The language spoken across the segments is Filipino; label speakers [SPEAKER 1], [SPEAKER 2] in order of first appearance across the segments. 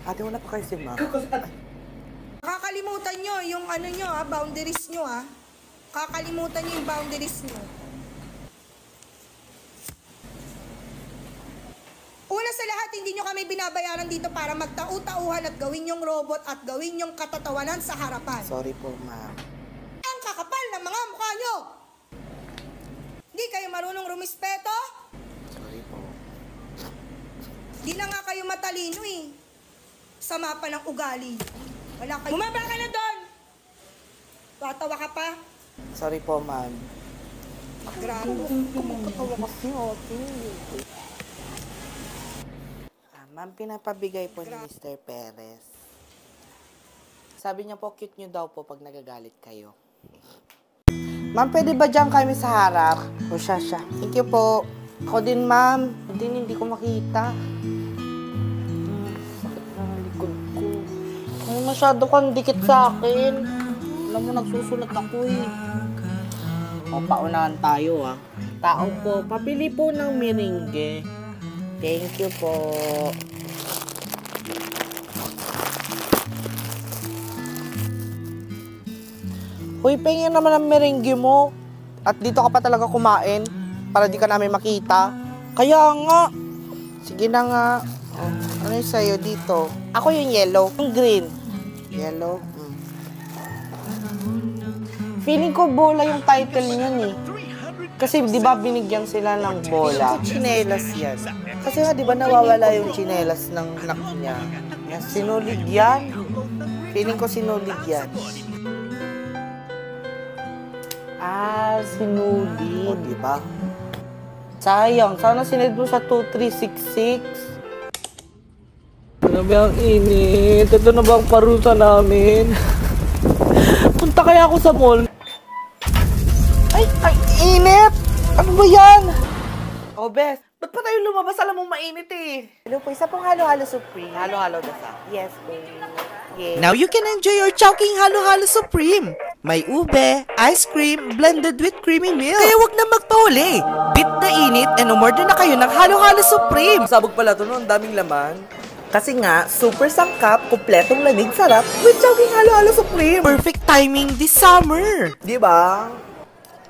[SPEAKER 1] Ate, wala pa kayo si ma'am.
[SPEAKER 2] Kakalimutan nyo yung ano nyo boundaries nyo Kakalimutan nyo yung boundaries nyo. Una sa lahat, hindi nyo kami binabayaran dito para magtau-tauhan at gawin yung robot at gawin yung katatawanan sa harapan.
[SPEAKER 1] Sorry po, ma'am.
[SPEAKER 2] Ang kakapal ng mga mukha nyo! Hindi kayo marunong rumispeto?
[SPEAKER 1] Sorry po.
[SPEAKER 2] Di na nga kayo matalino Sama pa ng ugali. Wala kayo. Bumaba ka na doon! Tatawa ka pa?
[SPEAKER 1] Sorry po, ma'am.
[SPEAKER 2] Grabe.
[SPEAKER 1] Kumukatawa kasi, ate. Ma'am, pinapabigay po ni Mr. Perez. Sabi niya po, cute niyo daw po pag nagagalit kayo. Ma'am, pwede ba dyan kami sa harap? O siya. Thank you po. Ako din, ma'am. Hindi ko makita. Sakit na ang likod ko. Ay, masyado kang dikit sa akin. Alam mo, nagsusulat ako O, paunahan tayo Tao po, papili po ng merengue. Thank you po. Hoy, pengin naman ang merengue mo. At dito ka pa talaga kumain para di ka namin makita. Kaya nga. Sige na nga. Oh, ano yung sa'yo dito? Ako yung yellow. Yung green. Yellow. Feeling ko bola yung title niyan Kasi di ba binigyan sila ng bola? Chinelas yan. Kasi nga di ba nawawala yung chinelas ng anak niya? Sinulid yan. Feeling ko sinulid yan. Sinulid. O, di ba? Sayang. Sana sinulid mo sa 2366. Ano ba ang init? Ito na ba ang parusa namin? Punta kaya ako sa mall. Ay, init! Ano ba yan? Oh, Bes, ba't pa tayo lumabas? Alam mong mainit Hello po, isa pong halo-halo supreme. Halo-halo dasa. Yes po. Yes.
[SPEAKER 3] Now you can enjoy your Chowking Halo-Halo Supreme. May ube, ice cream, blended with creamy milk. Kaya wag na magpahuli. Bit na init and umorder na kayo ng Halo-Halo Supreme.
[SPEAKER 1] Sabog pala ito, no? Ang daming laman. Kasi nga, super sangkap, kumpletong lamig, sarap with Chowking Halo-Halo Supreme.
[SPEAKER 3] Perfect timing this summer.
[SPEAKER 1] Di ba?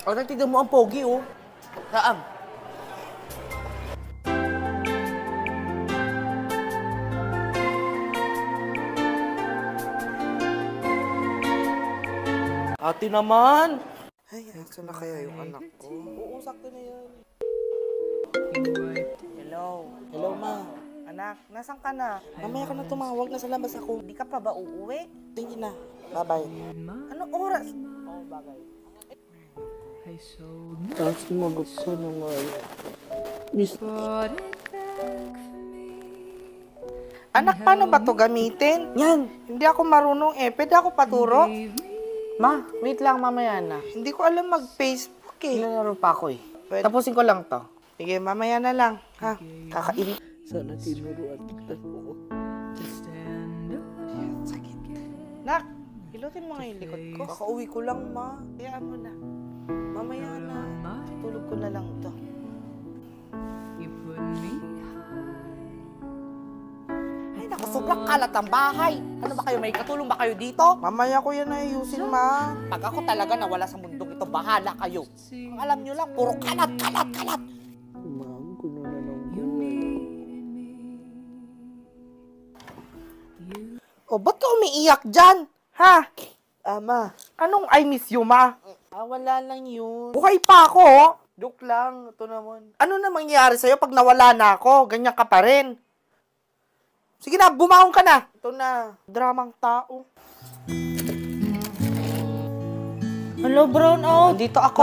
[SPEAKER 1] O, nagtignan mo ang pogi, Saan? Ate naman! Ay, saan na kaya yung anak ko? Oo, sakto na yan. Hello. Hello, ma. Anak, nasan ka na? Mamaya ka na tumawag, nasa labas ako. Hindi ka pa ba uuwi? Tingin na. Bye-bye. Anong oras? Oo, bagay. Tapos sumagot ko naman. Anak, paano ba to gamitin? Yan. Hindi ako marunong Pwede ako paturo? Ma, wait lang, mamaya na. Hindi ko alam mag-Facebook Nilalaro pa ako Tapusin ko lang to. Sige, mamaya na lang. Ha? Kakainit. Sana tinuruan kita po. Sakit. Nak, hilutin mo nga yung likod ko. Kakauwi ko lang, ma. Hayaan mo na. Mamaya na. Tulog ko na lang to. Ay, naku, sobrang kalat ang bahay. Ano ba kayo? May katulong ba kayo dito? Mamaya ko yan ayusin, ma. Pag ako talaga nawala sa mundong ito, bahala kayo. Ang alam nyo lang, puro kalat. Ma'am, kuno na ng buhay. O, ba't ka umiiyak dyan? Ha? Ma. Anong I miss you, ma? Wala lang yun. Buhay pa ako, Joke lang, ito naman. Ano na mangyayari sa'yo pag nawala na ako? Ganyan ka pa rin. Sige na, bumangon ka na. Ito na, dramang tao.
[SPEAKER 3] Hello, brown out.
[SPEAKER 1] Dito ako.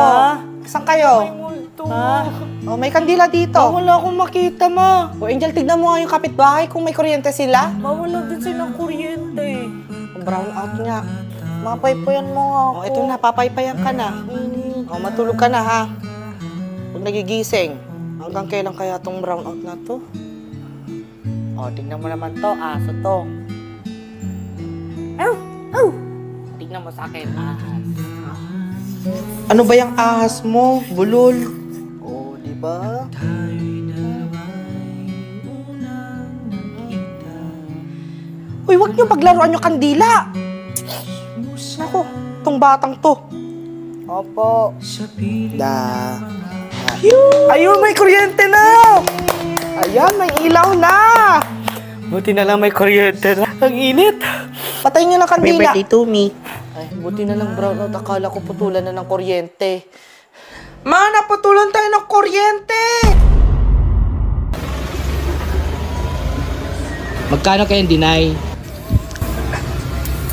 [SPEAKER 1] Saan kayo?
[SPEAKER 3] May multo.
[SPEAKER 1] Oh, may kandila dito.
[SPEAKER 3] Wala akong makita, ma.
[SPEAKER 1] O, Angel, tignan mo nga yung kapitbahay kung may kuryente sila.
[SPEAKER 3] Mawala din silang kuryente.
[SPEAKER 1] Brown out nga. Mapaypayan mo nga ako. Ito na, papaypayan ka na. Matulog ka na, ha? Huwag nagigising. Hanggang kailan kaya tong brown out na to? Tingnan mo naman to. Aso to. Tingnan mo sa akin, ahas. Ano ba yung ahas mo? Bulol. Di ba? Uy, wag niyo paglaruan yung kandila. Ako, tong batang to. Opo. Ayun, may kuryente na! Ayan, may ilaw na! Buti na lang may kuryente na. Ang init. Patayin niyo ng kandila.
[SPEAKER 3] Happy birthday to me.
[SPEAKER 1] Ay, buti na lang brown out. Akala ko putulan na ng kuryente. Ma, naputulan tayo ng kuryente!
[SPEAKER 4] Magkano kayong deny?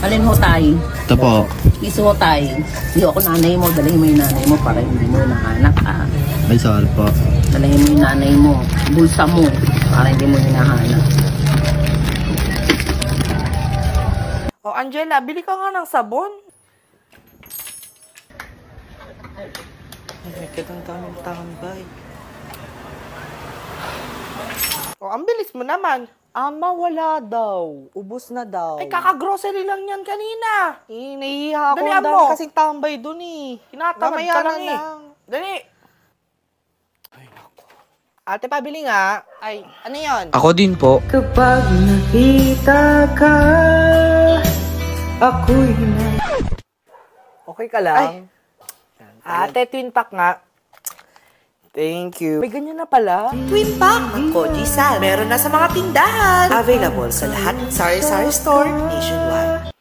[SPEAKER 5] Alin ho tayo?
[SPEAKER 4] Ito po.
[SPEAKER 5] Iso ho tayo. Hindi ako nanay mo. Dalhin mo yung nanay mo para hindi mo nahanap ah.
[SPEAKER 4] Ay, sorry po.
[SPEAKER 5] Dalhin mo yung nanay mo. Bulsa mo para hindi mo hinahanap.
[SPEAKER 1] Oh, Angela, bili ka nga ng sabon. Ay, kitang tamang tambay. Oh, ang bilis mo naman. Ama, wala daw. Ubus na daw. Ay, kaka-grocery lang yan kanina. Eh, nahihiya ako. Dalihan mo. Kasing tambay dun eh. Tinatamad ka lang eh. Dali. Ay, naku. Ate, pabili nga. Ay, ano yun?
[SPEAKER 4] Ako din po.
[SPEAKER 1] Kapag nakita ka, ako'y na... Okay ka lang? Ay. Ate, twin pack nga. Thank you. May ganyan na pala.
[SPEAKER 3] Twin Pack ng Koji-san. Meron na sa mga tindahan. Available sa lahat ng sari-sari store nationwide.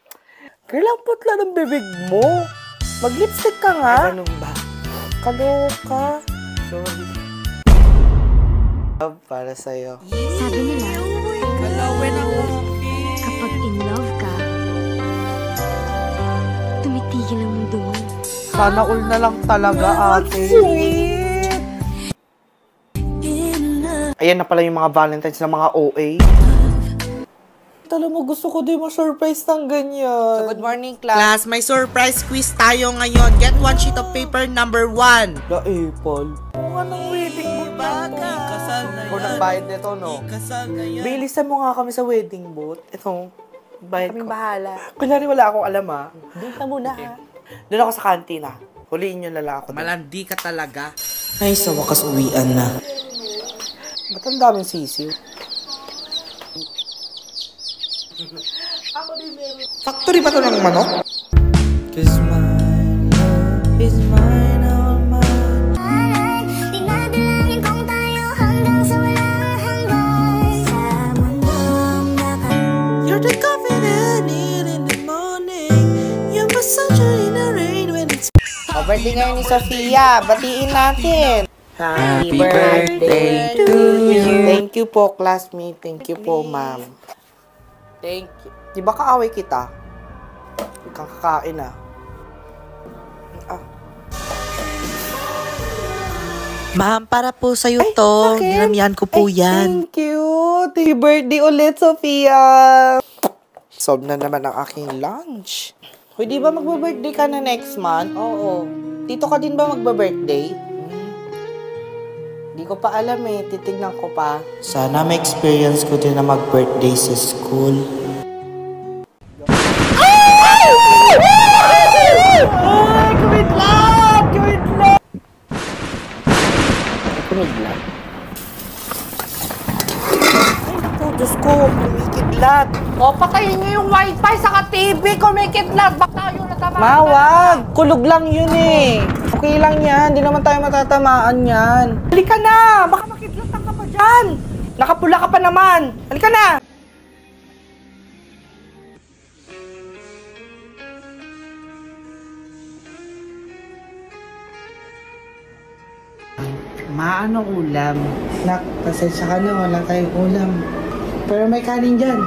[SPEAKER 1] Girl, ang putla ng bibig mo. Mag-lipstick ka nga. Ganun ba? Kaloka. Sorry. Love para sa'yo.
[SPEAKER 6] Sabi nila, kapag in love ka, tumitigil ang mundo mo.
[SPEAKER 1] Sana all na lang talaga, ate. Sweet. Ayan na pala yung mga Valentines ng mga OA. Tala mo, gusto ko din ma-surprise ng ganyan. So, good morning,
[SPEAKER 3] Class, may surprise quiz tayo ngayon. Get one sheet of paper number 1.
[SPEAKER 1] La Apple. Kung anong wedding boot na ito? Kung nagbayad nito, no? Bilisan mo nga kami sa wedding boot. Itong bayad ko. Kaming bahala. Kunyari wala akong alam, ha? Doon ka muna, ha? Doon ako sa kantina. Huliin nyo lala ako.
[SPEAKER 3] Malandi ka talaga. Ay, sa wakas uwian na.
[SPEAKER 1] Ba't ang daming sisiw? Factory ba ito ng manok? Cause my love is mine, all mine.
[SPEAKER 6] Dinadalangin kong tayo hanggang sa walang hanggan. Sa mundong
[SPEAKER 3] You're the coffee that I need in the morning. You're my sunshine in the rain when it's...
[SPEAKER 1] Birthday ngayon ni Sofia. Batiin natin. Happy birthday to you. Thank you po, classmate. Thank you po, ma'am. Thank you. Di ba kaaway kita? Huwag kang kakain, ah.
[SPEAKER 3] Ma'am, para po sa'yo to. Ginamihan ko po yan.
[SPEAKER 1] Thank you. Happy birthday ulit, Sofia. Solve na naman ang aking lunch. Hoy, di ba magba-birthday ka na next month? Oo. Tito ka din ba magba-birthday? Di ko pa alam eh. Titignan ko pa. Sana ma-experience ko din na mag-birthday sa school. Ay! Kumidlat! Kumidlat! Kumidlat? Ay, naku, Diyos ko. Kumikidlat. O, patayin niyo yung wifi sa TV. Kumikidlat. Baka tayo natamaan. Mawag. Kulog lang yun eh. Okay lang yan. Di naman tayo matatamaan yan. Halika na! Baka makidlatan ka pa dyan! Nakapula ka pa naman! Halika na! Ma, anong ulam? Nak, pasensya ka na. Wala tayong ulam. Pero may kanin dyan.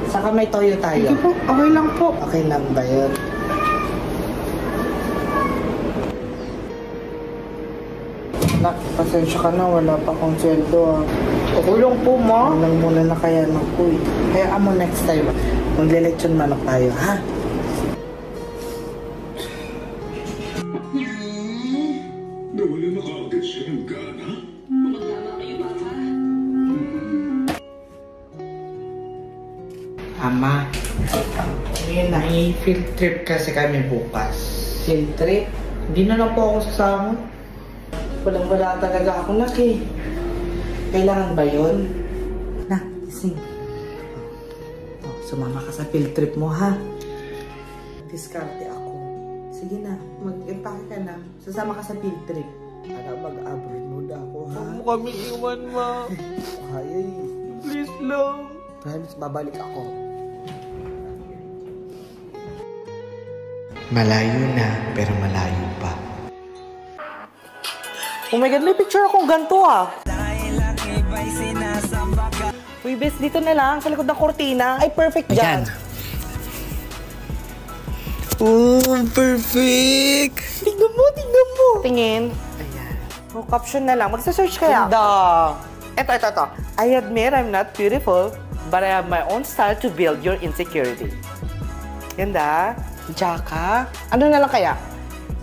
[SPEAKER 1] Saka may toyo tayo. Sige po. Okay lang po. Okay lang ba yun? Nak, pasensya ka na, wala pa akong sweldo ah. Tulong po mo. Walang muna na kaya na po eh. Kaya amo next time, magle-lechon manok tayo, ha?
[SPEAKER 7] Nawala na kaagad siya ng gana?
[SPEAKER 1] Ama, ngayon na, i-field trip kasi kami bukas. Field trip? Hindi na lang po ako sasama. Walang-wala talaga ako, nak eh. Kailangan ba yun? Nak, gising. Oh,
[SPEAKER 3] Sumama ka sa field trip mo, ha? Diskarte ako. Sige na, mag-impake ka na. Sasama ka sa field trip. Para mag-abroad muna ako, ha?
[SPEAKER 1] Huwag mo kami iwan, ma.
[SPEAKER 3] Kaya eh.
[SPEAKER 1] Please lang.
[SPEAKER 3] Promise, babalik ako.
[SPEAKER 8] Malayo na, pero malayo pa.
[SPEAKER 1] Oh my God, may picture akong ganito, ah. Uy, bes, dito na lang, sa likod ng kortina. Ay, perfect dyan.
[SPEAKER 3] Oh, perfect!
[SPEAKER 1] Tingnan mo, tingnan mo. Tingin. Ayan. Oh, caption na lang. Magsa-search kaya. Ganda. Ito. I admit I'm not beautiful, but I have my own style to build your insecurity. Ganda. Jaka. Ano na lang kaya?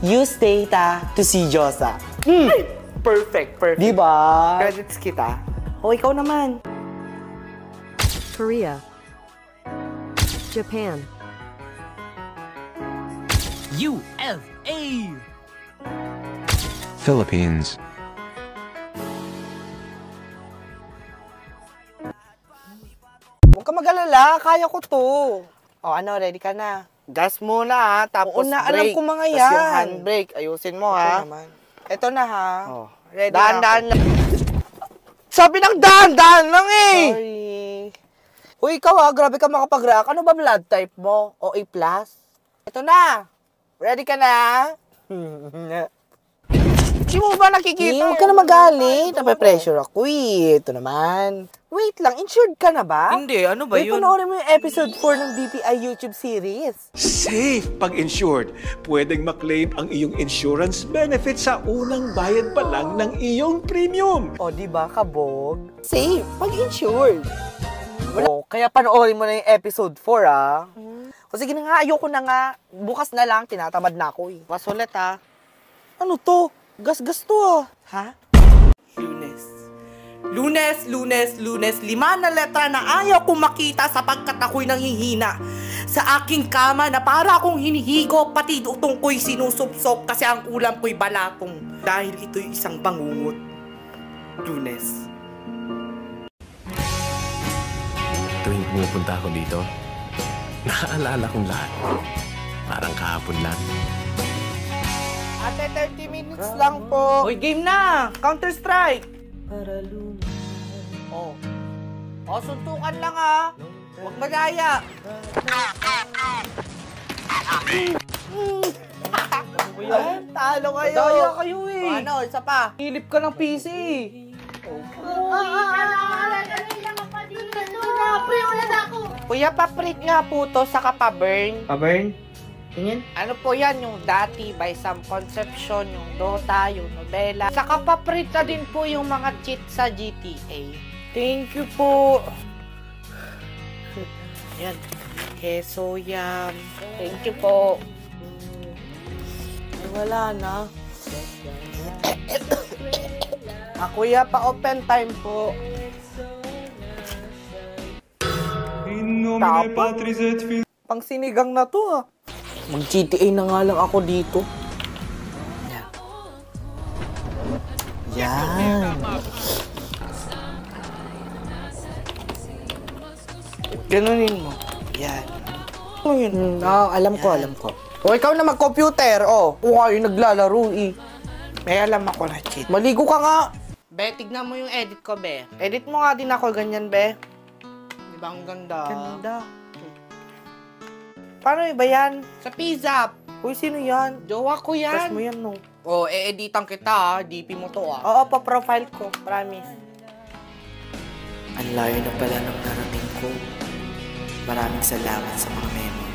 [SPEAKER 1] Use data to see Diyosa. Ay, perfect.
[SPEAKER 3] Diba?
[SPEAKER 1] Credits kita. O, ikaw naman.
[SPEAKER 9] Korea, Japan,
[SPEAKER 10] USA, Philippines.
[SPEAKER 1] Huwag ka mag-alala, kaya ko to. O, ano, ready ka na? Gas muna, ha? Tapos
[SPEAKER 3] Oo na,
[SPEAKER 1] brake.
[SPEAKER 3] alam ko mga
[SPEAKER 1] Tapos
[SPEAKER 3] yan.
[SPEAKER 1] yung handbrake, ayusin mo, ha? Ito na, ha?
[SPEAKER 3] Oh,
[SPEAKER 1] Ready
[SPEAKER 3] dahan-dahan
[SPEAKER 1] na.
[SPEAKER 3] lang. Sabi ng dahan-dahan lang eh!
[SPEAKER 1] Sorry.
[SPEAKER 3] Uy, ikaw ha, grabe ka makapag-react. Ano ba blood type mo? OA+? Ito na! Ready ka na? Hindi mo ba nakikita? Huwag ka na magalit. Nape-pressure ako eh. Ito naman. Wait lang, insured ka na ba?
[SPEAKER 1] Hindi, ano ba
[SPEAKER 3] Wait,
[SPEAKER 1] yun?
[SPEAKER 3] panoorin mo yung episode 4 ng DTI YouTube series.
[SPEAKER 7] Safe pag insured. Pwedeng maklaim ang iyong insurance benefit sa unang bayad pa lang ng iyong premium.
[SPEAKER 3] O, di ba, kabog? Safe, pag insured. Oh, kaya panoorin mo na yung episode 4, ah. O sige na nga, ayoko na nga. Bukas na lang, tinatamad na ako eh.
[SPEAKER 1] Masulit, ha?
[SPEAKER 3] Ano to? Gas-gas to ah.
[SPEAKER 1] Ha? Lunes. 5 na letra na ayaw kong makita sapagkat ako'y nanghihina. Sa aking kama na para akong hinihigo, pati utong ko'y sinusupsop kasi ang ulam ko'y balatong. Dahil ito'y isang bangungot. Lunes.
[SPEAKER 10] Tuwing pumupunta ako dito, naaalala kong lahat. Parang kahapon lang.
[SPEAKER 3] Ate, 30 minutes lang po.
[SPEAKER 1] Hoy, game na! Counter-Strike!
[SPEAKER 3] Oh. Oh, suntukan lang ah. Huwag madaya. Talo kayo.
[SPEAKER 1] Daya kayo eh.
[SPEAKER 3] Ano, isa pa.
[SPEAKER 1] Hilip ka ng PC. Kuya, pa-print nga po to sa pa-burn.
[SPEAKER 4] Pa-burn? Tingin?
[SPEAKER 1] Ano po yan, yung dati by some conception, yung Dota, yung Nobela. Saka pa-print na din po yung mga cheat sa GTA. Thank you po. Yan. Keso yam. Thank you po.
[SPEAKER 3] Wala na. Kuya, pa-open time po. Tapos, pang sinigang na to ah. Mag-GTA na nga lang ako dito. Yan.
[SPEAKER 1] Ganunin mo. Yan.
[SPEAKER 3] Ano yun? Alam ko. O, ikaw na mag-computer, oh. O, kayo naglalaro eh.
[SPEAKER 1] May alam ako na cheat.
[SPEAKER 3] Maligo ka nga.
[SPEAKER 1] Be, tignan mo yung edit ko, be. Edit mo nga din ako, ganyan, be. Di ba ang ganda?
[SPEAKER 3] Ganda.
[SPEAKER 1] Paano iba yan? Sa pizza.
[SPEAKER 3] Uy, sino yan?
[SPEAKER 1] Jowa ko yan.
[SPEAKER 3] Crush mo yan, no?
[SPEAKER 1] Oh, e-editan kita, ha. DP mo to, ha.
[SPEAKER 3] Oo, pa-profile ko. Promise.
[SPEAKER 1] Ang layo na pala ng narating ko. Maraming salamat sa mga memo.